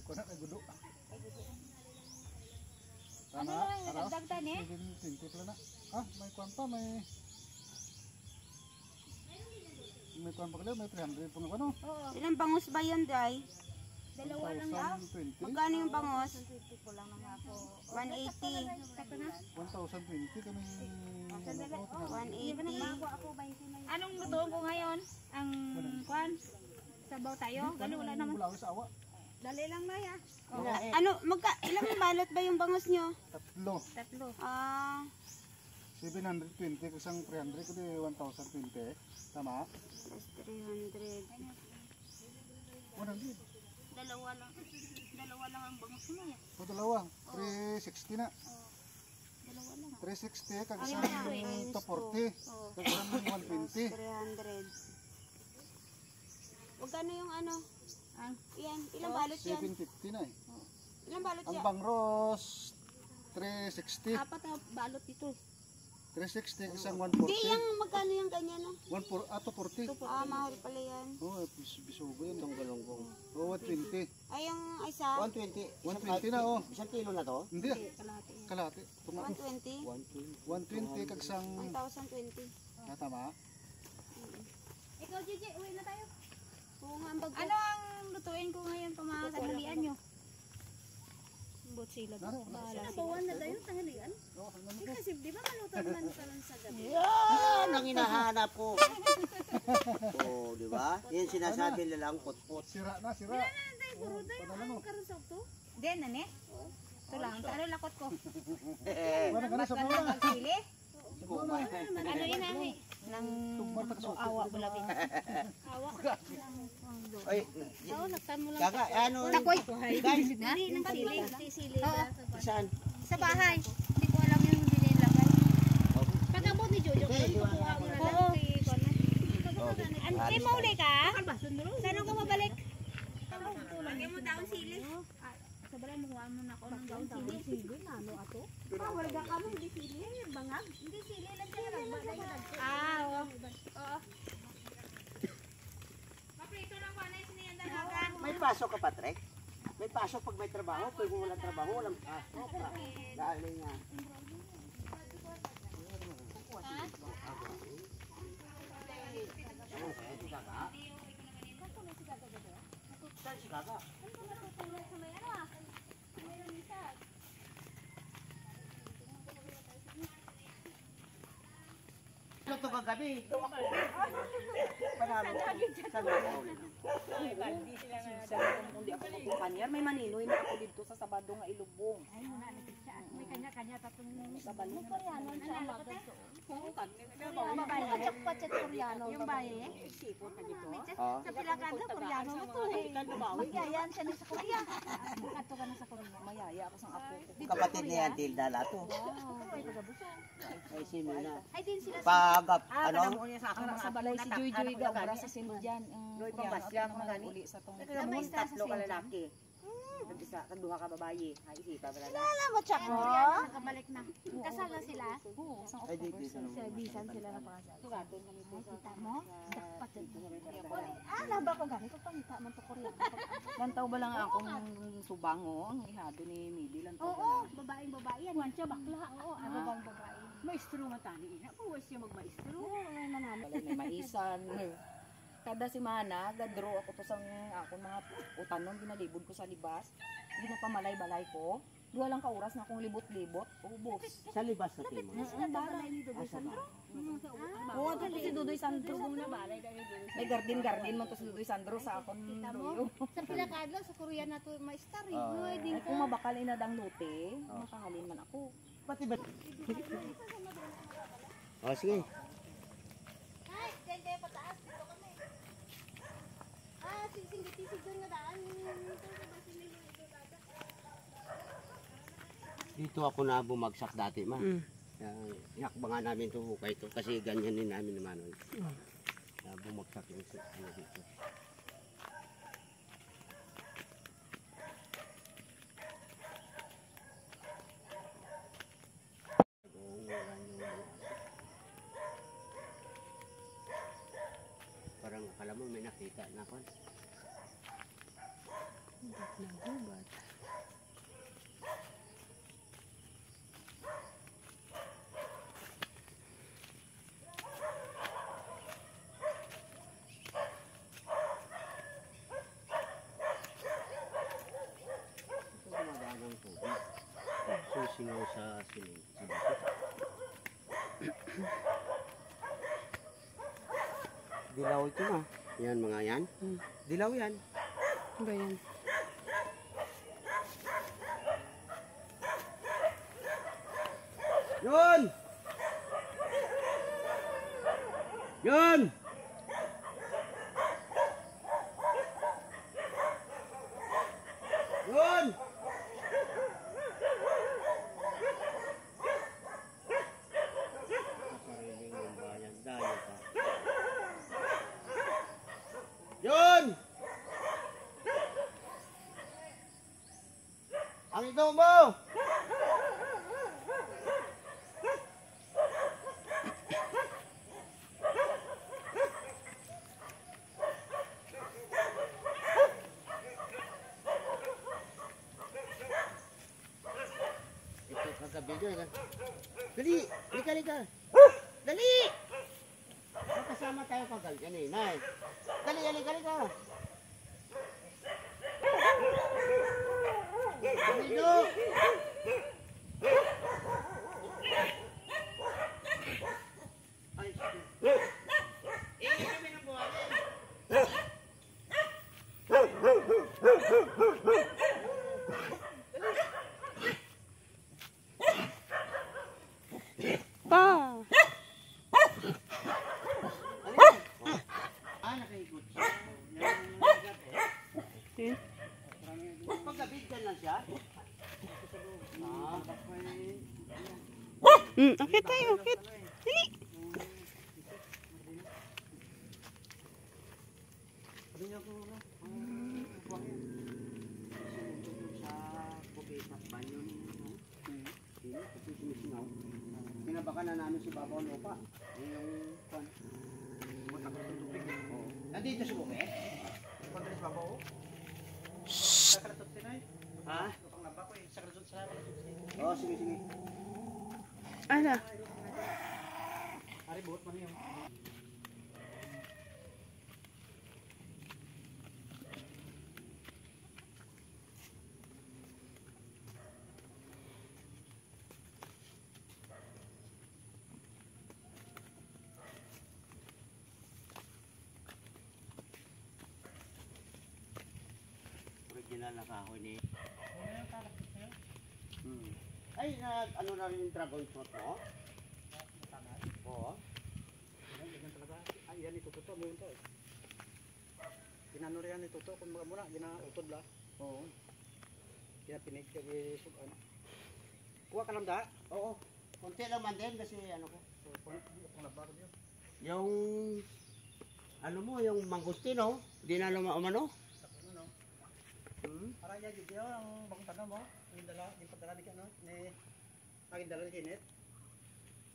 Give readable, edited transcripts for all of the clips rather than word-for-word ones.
kuna kay gudo. Ano lang nagdagdag ni? 720 pala na. Ah, may kwan pa, may kwan pa kaya, may 300 pa ano? Oo. Ilang bangus ba yun, Day? Dalawa lang daw. 1,020. Magkano yung bangus? 150 ko lang naman ako. 180. Saka na. 1,020 kami. Sandali. 180. Ako 20 na. Anong lutuin ko ngayon? Ang kwan? Sabaw tayo? Dali wala naman. Wala sa awa. Dali lang na ya. Ano, ilang balot ba yung bangus nyo? Tatlo. Ah, 720 kasang 300 kundi 1,020. Tama? plus 300. 100. Dalawa lang ang bangus mo ya. O dalawa. 360 na. Dalawa lang. 360 kagasang 240. Kagasang 120. 300. Magkano yung ano? Yan, ilang Oh, balot yan? 750 na eh. Ilang balot Ang yan? bangros 360. Apat na balot dito. 360 isang Di 140. yung magkano yung ganyan no? 240. Ah, mahal pala yan. Oh, bisugo yun tong galonggong. Oh, 120. Ay, yung isa? 120. 120 na oh. Isang kilo na to? Hindi. Kalahati. 120? 120 kagsang 1,020. tama. Ikaw, Gigi, uwi na tayo. Oo nga, ang bag ko. Ano ang lutuin ko ngayon pa mga tanghalian nyo? Bot sila daw. Nabawan na daw yung tanghalian? Kasi di ba maluto naman pa lang sa gabi? Yan ang hinahanap ko. Oh, di ba? Yan sinasabi nilang pot-pot. Sira na, sira. Puro daw yung ang karusok to. Diyan na ne? Ito lang. Ano lakot ko? Wala ka na sa Basta mula. na magsili. Ano Ano yun namin? Nang awa ko lang. Awa. Ay, Oo, nagtamo lang. kaka, ano? Takoy. Guys, Hindi, nang sili. Sili. Oo. saan? Sa bahay. Hindi ko alam yung nilagay. Pag-abot ni Jojo, kukuha mo na lang kay Konan. Kay mauli ka? Saan ka mabalik? Lagyan mo daw sili. Sa balay mo kuha mo na ako ng daon sili. Sili na ano ato? Wala ka mo hindi sili, bangag. Hindi sili lang siya oo. Oo. Maprito lang ko na siniyan dalagan. May pasok ka pa, Trek? May pasok pag may trabaho. Pag walang trabaho, walang pasok. Dahil nga. Saan si Kaka? Ano ito kagabi? Ito ako. Panalo. Saan ako? Hindi ako magkumpanyar, may maninoy na ako dito sa Sabado nga Ilubong. May kanya-kanya tatong Sa balik. Koreano siya magdito. Pachat Koreano. Yung baye. Sipot na dito. Oh. Sa Pilakada, Koreano na to eh. Magyayan siya na sa Korea. Ato ka na sa Korea. Mayaya ako sa apo ko. Kapatid niya yan, Tilda Lato. Ay, si Mina. Ay din sila Pagap, Ano? ano? Sa balay si Joy Joy ga, para sa Sindian. Koreano at naman uli sa tong. tatlo ka lalaki. Isa, kaduha ka babae. Ay, isipa ba na? Alam mo, Chak mo? nakabalik na. Kasal na sila. Oo, sa Ay, di, di, Sa bisan sila na pakasal. Sugaton kami po sa Kita mo? Dapat naba ko ganito pangita man to Koreano. Lantaw ba lang akong subango ang ihado ni Midi lantaw ba Oo, lang. babaeng babae yan. Wan siya bakla. Oo, babaeng babae. Maestro man tani ina. Puwas siya magmaestro. Oo, ay manalo. Wala may maisan. Kada semana, gadro ako to sa akong mga utanon, ginalibod ko sa libas. Ginapamalay-balay ko. Dua lang ka oras na akong libot-libot. Ubos. Sa libas sa timo. Balay ni Dodoy Sandro. Oo, ito po si Dudoy Sandro. May garden-garden man to si Dudoy Sandro sa akong luyo. Sa Pilakada, sa Korea na to ma-star eh. Ay, kung mabakal inadang lote, makahalin man ako. Pati ba? Oh, sige. Ay, dyan kayo pataas. Dito kami. Sing-sing-gitisig doon na daan. Dito ako na bumagsak dati, ma. Inakbangan namin ito hukay ito kasi ganyan din namin naman. Bumagsak yung ano dito. Parang akala mo may nakita na ako. Nagubat. Ito dumadaan ng tubig. Susingaw sa siling. Sa bakit? Dilaw ito na. Yan mga yan. Dilaw yan. Ano ba yan? Yun! Yun! Yun! Nakarinig ng bayan. Dayo pa. Yun! Ang ikaw mo! Ito kagabi doon. Dali! Lika, lika! Dali! Magkasama tayo kagabi kanina eh. Dali, lika, lika! Dito! Ay, kami ng buhay. Pa! Nakaikot siya. Eh? Paggabi dyan lang siya. Akit tayo, akit. Dali! Pinabakan na namin si Babaw Lupa. Yung pan. Nandito si Buke? Pagdalis Babaw? Sakaratot sinay? Ha? Panglaba ko eh. Sakaratot sa Oo, sige, sige. Ala. Ari, buot man yun. Original na kahoy ni. Ay, ano na rin yung dragon fruit mo? Oo. Ganyan talaga. Ay, yan itututo mo yun to eh. Ginano rin yan ituto. Kung mga muna, ginautod la. Oo. Ginapinig, gisugan. Kuha ka lang da? Oo. Kunti lang man din kasi ano ko. So, kung nabaro yun. Yung ano mo, yung mangustino, di na lumano? Ano? Parang yan, dito ang bagong tanong mo. Yung dala, yung pagdala di ka, no? Ni, aking dala ni Kinit.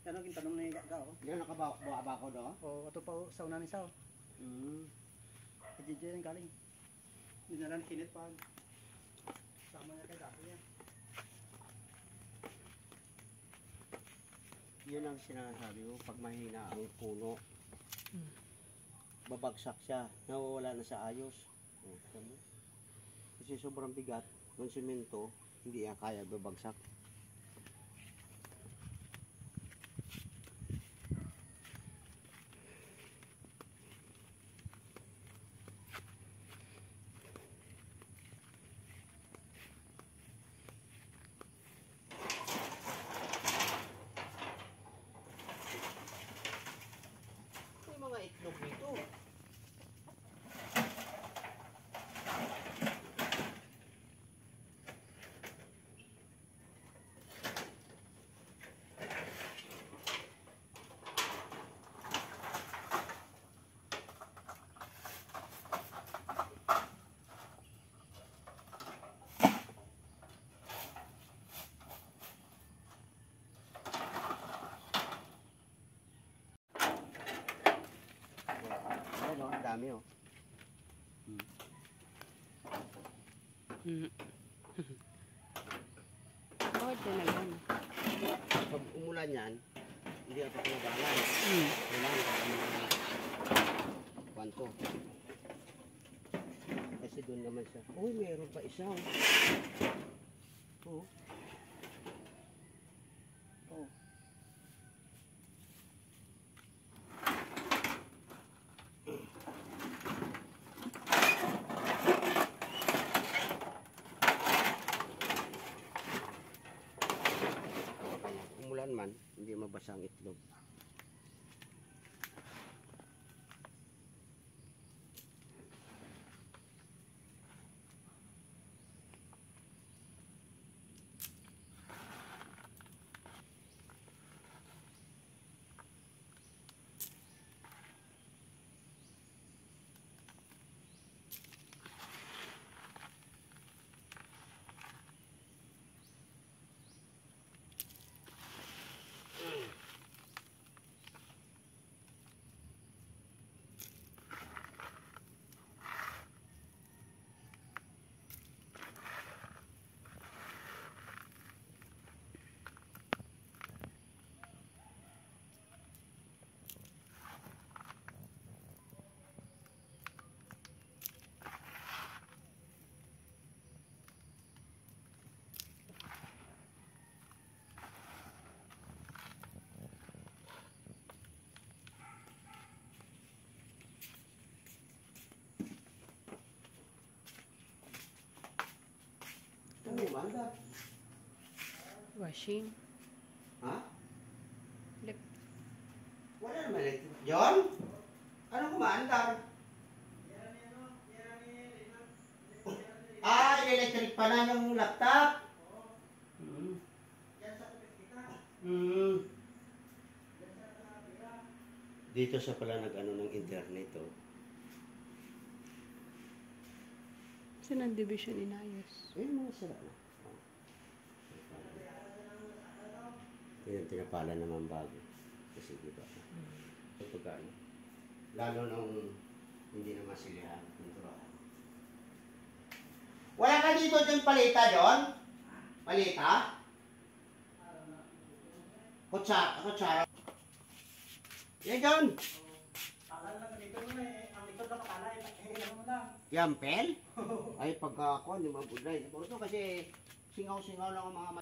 Yan ang tanong ni Gaga, oh. Di na nakabawa ko do? O, ito pa, sa una ni Sao. Kay DJ yung galing. Dinala ni Kinit pag sama niya kay Gaga niya. Yun ang sinasabi ko, pag mahina ang puno, babagsak siya, nawawala na sa ayos. Kasi sobrang bigat ng simento, hindi yan kaya babagsak. May mga itlog dito. Ayan o, ang dami o. Mm. Bakit ka nagano? Pag umulan yan, hindi ako pinagalan. Mm. Kailangan ka mga kwanto. Kasi doon naman siya. Uy, meron pa isa. Oh. Oh. Umulan man, hindi mabasa ang itlog. Ano manda? Washing. Ha? Lip. Wala naman electric. John? Anong kumaandar? Ah, electric pa na yung laptop? Hmm. Hmm. Dito sa pala nag-ano ng internet, oh. Saan ang division inayos? Ayun, mga sira na. Oh. Ayun, tinapala naman bago. Kasi diba? Kapag ano, lalo nung hindi na masilihan. Wala ka dito dyan palita, John? Palita? Kutsara. Yan, John. Yampel? Ay, pagka ako, hindi mabudlay. Ito kasi singaw-singaw lang ang mga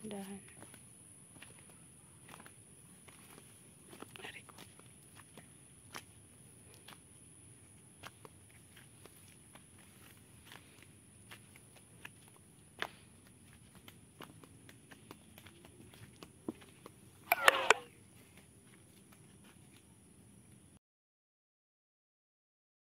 Dahan.